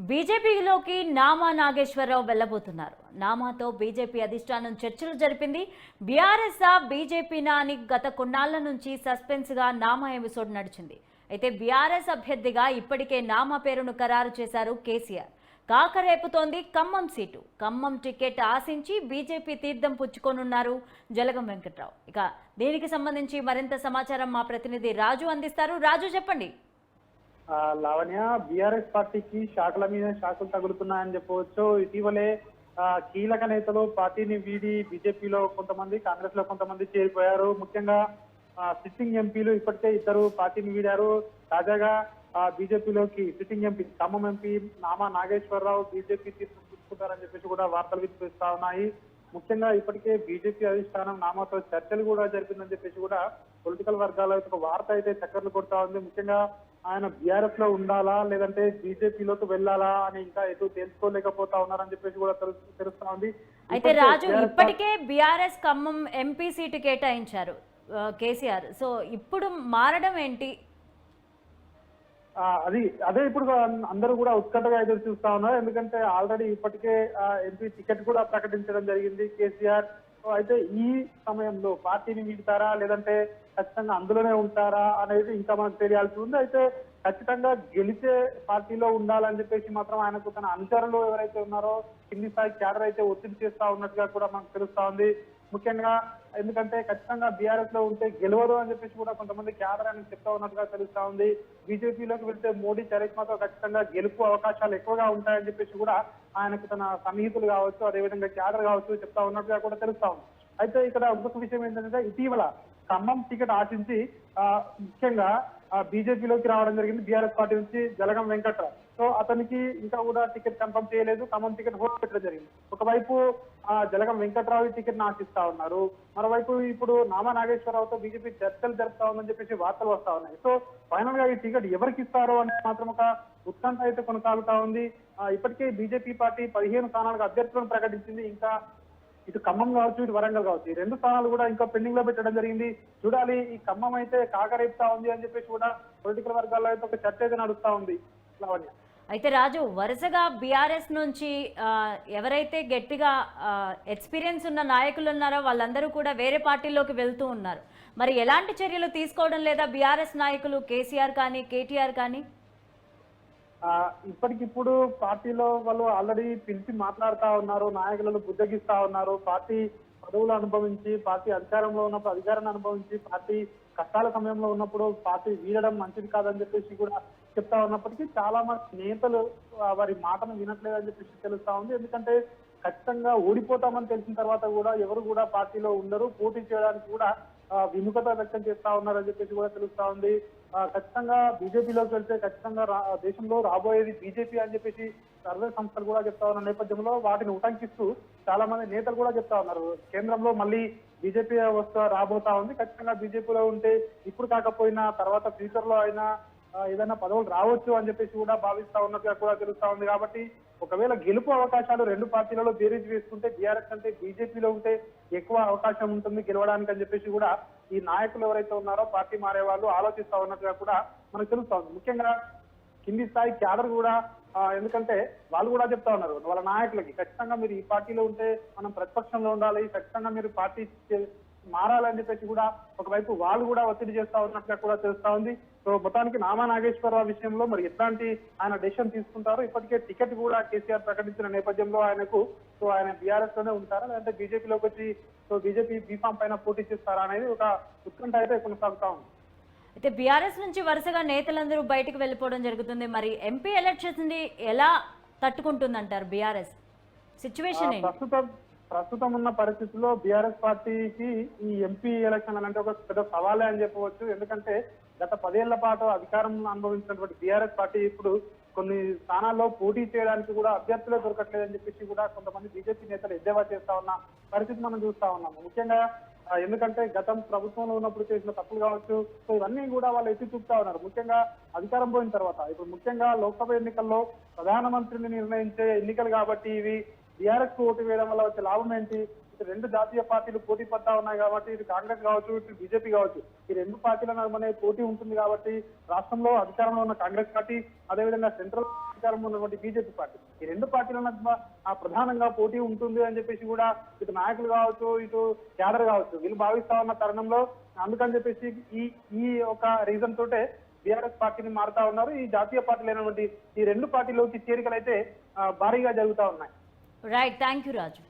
బీజేపీలోకి నామా నాగేశ్వరరావు వెళ్లబోతున్నారు. నామాతో బీజేపీ అధిష్టానం చర్చలు జరిపింది. బీఆర్ఎస్ బీజేపీనా అని గత కొన్నాళ్ల నుంచి సస్పెన్స్ గా నామా ఎపిసోడ్ నడిచింది. అయితే బీఆర్ఎస్ అభ్యర్థిగా ఇప్పటికే నామా పేరును ఖరారు చేశారు కేసీఆర్. కాకరేపుతోంది ఖమ్మం సీటు. ఖమ్మం టికెట్ ఆశించి బీజేపీ తీర్థం పుచ్చుకోనున్నారు జలగం వెంకట్రావు. ఇక దీనికి సంబంధించి మరింత సమాచారం మా ప్రతినిధి రాజు అందిస్తారు. రాజు, చెప్పండి. లావణ్య, బీఆర్ఎస్ పార్టీకి శాఖల మీద శాఖలు తగులుతున్నాయని చెప్పవచ్చు. ఇటీవలే కీలక నేతలు పార్టీని వీడి బీజేపీలో కొంతమంది, కాంగ్రెస్ లో కొంతమంది చేరిపోయారు. ముఖ్యంగా సిట్టింగ్ ఎంపీలు ఇప్పటికే ఇద్దరు పార్టీని వీడారు. తాజాగా బీజేపీలోకి sitting MP Khammam MP Nama Nageswara Rao BJP తీసుకుంటారని చెప్పేసి కూడా వార్తలు వినిపిస్తా ఉన్నాయి. ముఖ్యంగా ఇప్పటికే బీజేపీ అధిష్టానం నామాతో చర్చలు కూడా జరిపిందని చెప్పేసి కూడా పొలిటికల్ వర్గాల ఒక వార్త అయితే చక్కర్లు కొడతా ఉంది. ముఖ్యంగా ఆయన బీఆర్ఎస్ లో ఉండాలా లేదంటే బీజేపీలోకి వెళ్ళాలా అని ఇంకా ఎటు తెలుసుకోలేకపోతా ఉన్నారని చెప్పేసి కూడా తెలుస్తా ఉంది. అయితే రాజు, ఇప్పటికే బీఆర్ఎస్ ఖమ్మం ఎంపీ సీటు కేటాయించారు కేసీఆర్. సో ఇప్పుడు మారడం ఏంటి? అదే ఇప్పుడు అందరూ కూడా ఉత్కంఠగా ఎదురు చూస్తా ఉన్నారు. ఎందుకంటే ఆల్రెడీ ఇప్పటికే ఎంపీ టికెట్ కూడా ప్రకటించడం జరిగింది కేసీఆర్. అయితే ఈ సమయంలో పార్టీని వీడుతారా లేదంటే ఖచ్చితంగా అందులోనే ఉంటారా అనేది ఇంకా మనకు తెలియాల్సి ఉంది. అయితే ఖచ్చితంగా గెలిచే పార్టీలో ఉండాలని చెప్పేసి మాత్రం ఆయనకు తన అనుచరులు ఎవరైతే ఉన్నారో కింది స్థాయి క్యాడర్ అయితే ఒత్తిడి చేస్తా ఉన్నట్టుగా కూడా మనకు తెలుస్తా ఉంది. ముఖ్యంగా ఎందుకంటే ఖచ్చితంగా బీఆర్ఎస్ లో ఉంటే గెలవదు అని చెప్పేసి కూడా కొంతమంది క్యాడర్ అని చెప్తా ఉన్నట్టుగా తెలుస్తా ఉంది. బీజేపీలోకి వెళ్తే మోడీ చరిష్మాతో ఖచ్చితంగా గెలుపు అవకాశాలు ఎక్కువగా ఉంటాయని చెప్పేసి కూడా ఆయనకు తన సన్నిహితులు కావచ్చు, అదేవిధంగా క్యాడర్ కావచ్చు చెప్తా ఉన్నట్టుగా కూడా తెలుస్తా ఉంది. అయితే ఇక్కడ ఇంకొక విషయం ఏంటంటే ఇటీవల ఖమ్మం టికెట్ ఆశించి ముఖ్యంగా బీజేపీలోకి రావడం జరిగింది బీఆర్ఎస్ పార్టీ నుంచి జలగం వెంకట్రావు. సో అతనికి ఇంకా కూడా టికెట్ కన్ఫర్మ్ చేయలేదు. ఖమ్మం టికెట్ హోల్డ్ పెట్టడం జరిగింది. ఒకవైపు జలగం వెంకట్రావు టికెట్ ఆశిస్తా ఉన్నారు, మరోవైపు ఇప్పుడు నామా నాగేశ్వరరావుతో బీజేపీ చర్చలు జరుపుతా ఉందని చెప్పేసి వార్తలు వస్తా ఉన్నాయి. సో ఫైనల్ గా ఈ టికెట్ ఎవరికి ఇస్తారో అనేది మాత్రం ఒక ఉత్కంఠ అయితే కొనసాగుతా ఉంది. ఇప్పటికే బీజేపీ పార్టీ 15 స్థానాలకు అభ్యర్థులను ప్రకటించింది. ఇంకా ఇటు ఖమ్మం కావచ్చు, ఇటు వరంగల్ కావచ్చు, ఈ 2 స్థానాలు కూడా ఇంకా పెండింగ్ లో పెట్టడం జరిగింది. చూడాలి, ఈ ఖమ్మం అయితే కాకరేపుతా ఉంది అని చెప్పేసి కూడా పొలిటికల్ వర్గాల్లో అయితే ఒక చర్చ అయితే నడుస్తా ఉంది. లావణ్య, అయితే రాజు, వరుసగా బీఆర్ఎస్ నుంచి ఎవరైతే గట్టిగా ఎక్స్పీరియన్స్ ఉన్న నాయకులు ఉన్నారో వాళ్ళందరూ కూడా వేరే పార్టీలోకి వెళ్తూ ఉన్నారు. మరి ఎలాంటి చర్యలు తీసుకోవడం లేదా బీఆర్ఎస్ నాయకులు కేసీఆర్ కానీ కేటీఆర్ కానీ? ఇప్పటికిప్పుడు పార్టీలో వాళ్ళు ఆల్రెడీ పిలిచి మాట్లాడుతా ఉన్నారు, నాయకులను బుద్ధగిస్తా ఉన్నారు. పార్టీ పదవులు అనుభవించి, పార్టీ అధికారంలో ఉన్నప్పుడు అధికారాన్ని అనుభవించి, పార్టీ కష్టాల సమయంలో ఉన్నప్పుడు పార్టీ వీడడం మంచిది కాదని చెప్పేసి కూడా చెప్తా ఉన్నప్పటికీ చాలా మంది నేతలు వారి మాటను వినట్లేదని చెప్పేసి తెలుస్తా ఉంది. ఎందుకంటే ఖచ్చితంగా ఓడిపోతామని తెలిసిన తర్వాత కూడా ఎవరు కూడా పార్టీలో ఉండరు, పోటీ చేయడానికి కూడా విముఖత వ్యక్తం చేస్తా ఉన్నారని చెప్పేసి కూడా తెలుస్తా ఉంది. ఖచ్చితంగా బీజేపీలోకి వెళ్తే ఖచ్చితంగా దేశంలో రాబోయేది బీజేపీ అని చెప్పేసి సర్వే సంస్థలు కూడా చెప్తా ఉన్న నేపథ్యంలో వాటిని ఉటంకిస్తూ చాలా మంది నేతలు కూడా చెప్తా ఉన్నారు. కేంద్రంలో మళ్ళీ బీజేపీ రాబోతా ఉంది, ఖచ్చితంగా బీజేపీలో ఉంటే ఇప్పుడు కాకపోయినా తర్వాత ఫ్యూచర్ లో అయినా ఏదైనా పదవులు రావచ్చు అని చెప్పేసి కూడా భావిస్తా ఉన్నట్టుగా కూడా తెలుస్తా ఉంది. కాబట్టి ఒకవేళ గెలుపు అవకాశాలు 2 పార్టీలలో బేరీజ్ వేసుకుంటే బీఆర్ఎస్ కంటే బీజేపీలో ఉంటే ఎక్కువ అవకాశం ఉంటుంది గెలవడానికి అని చెప్పేసి కూడా ఈ నాయకులు ఎవరైతే ఉన్నారో పార్టీ మారే వాళ్ళు ఆలోచిస్తా ఉన్నట్టుగా కూడా మనకు తెలుస్తా ఉంది. ముఖ్యంగా కింది స్థాయి క్యాడర్ కూడా ఎందుకంటే వాళ్ళు కూడా చెప్తా ఉన్నారు వాళ్ళ నాయకులకి, ఖచ్చితంగా మీరు ఈ పార్టీలో ఉంటే మనం ప్రతిపక్షంలో ఉండాలి, ఖచ్చితంగా మీరు పార్టీ మారాలని చెప్పేసి కూడా ఒకవైపు వాళ్ళు కూడా ఒత్తిడి చేస్తా ఉన్నట్టుగా కూడా తెలుస్తా ఉంది. సో మొత్తానికి నామా నాగేశ్వరరావు విషయంలో మరి ఎట్లాంటి ఆయన డెసిషన్ తీసుకుంటారో, ఇప్పటికే టికెట్ కూడా కేసీఆర్ ప్రకటించిన నేపథ్యంలో ఆయనకు సో ఆయన బీఆర్ఎస్ లోనే ఉంటారా లేదంటే బీజేపీలోకి వచ్చి సో బీజేపీ బీఫామ్ పైన పోటీ చేస్తారా అనేది ఒక ఉత్కంఠ అయితే కొనసాగుతా ఉంది. అయితే బీఆర్ఎస్ నుంచి వరుసగా నేతలందరూ బయటకు వెళ్ళిపోవడం జరుగుతుంది. మరి ఎంపీ ఎలక్షన్స్ ని ఎలా తట్టుకుంటుందంటారు బీఆర్ఎస్ సిచ్యువేషన్? ప్రస్తుతం ఉన్న పరిస్థితుల్లో బీఆర్ఎస్ పార్టీకి ఈ ఎంపీ ఎలక్షన్ అంటే ఒక పెద్ద సవాలే అని చెప్పవచ్చు. ఎందుకంటే గత 10 ఏళ్ల పాటు అధికారం అనుభవించినటువంటి బీఆర్ఎస్ పార్టీ ఇప్పుడు కొన్ని స్థానాల్లో పోటీ చేయడానికి కూడా అభ్యర్థులే దొరకట్లేదని చెప్పేసి కూడా కొంతమంది బీజేపీ నేతలు ఎద్దేవా చేస్తా ఉన్న పరిస్థితి మనం చూస్తా ఉన్నాము. ముఖ్యంగా ఎందుకంటే గతం ప్రభుత్వంలో ఉన్నప్పుడు చేసిన తప్పులు కావచ్చు, సో ఇవన్నీ కూడా వాళ్ళు ఎత్తి చూపుతా ఉన్నారు. ముఖ్యంగా అధికారం పోయిన తర్వాత ఇప్పుడు ముఖ్యంగా లోక్సభ ఎన్నికల్లో ప్రధానమంత్రిని నిర్ణయించే ఎన్నికలు కాబట్టి ఇవి బీఆర్ఎస్ కు ఓటు వేయడం వల్ల వచ్చే లాభం ఏంటి? ఇటు రెండు జాతీయ పార్టీలు పోటీ పడతా ఉన్నాయి కాబట్టి ఇటు కాంగ్రెస్ కావచ్చు ఇటు బీజేపీ కావచ్చు ఈ రెండు పార్టీల నడుమనే పోటీ ఉంటుంది కాబట్టి రాష్ట్రంలో అధికారంలో ఉన్న కాంగ్రెస్ పార్టీ అదేవిధంగా సెంట్రల్ అధికారంలో ఉన్నటువంటి బీజేపీ పార్టీ ఈ రెండు పార్టీల నడుమ ప్రధానంగా పోటీ ఉంటుంది అని చెప్పేసి కూడా ఇటు నాయకులు కావచ్చు ఇటు క్యాడర్ కావచ్చు వీళ్ళు భావిస్తా ఉన్న తరుణంలో అందుకని చెప్పేసి ఈ ఒక రీజన్ తోటే బీఆర్ఎస్ పార్టీని మారుతా ఉన్నారు. ఈ జాతీయ పార్టీలు అయినటువంటి ఈ రెండు పార్టీలోకి చేరికలు అయితే భారీగా జరుగుతా ఉన్నాయి. Right, thank you Raju.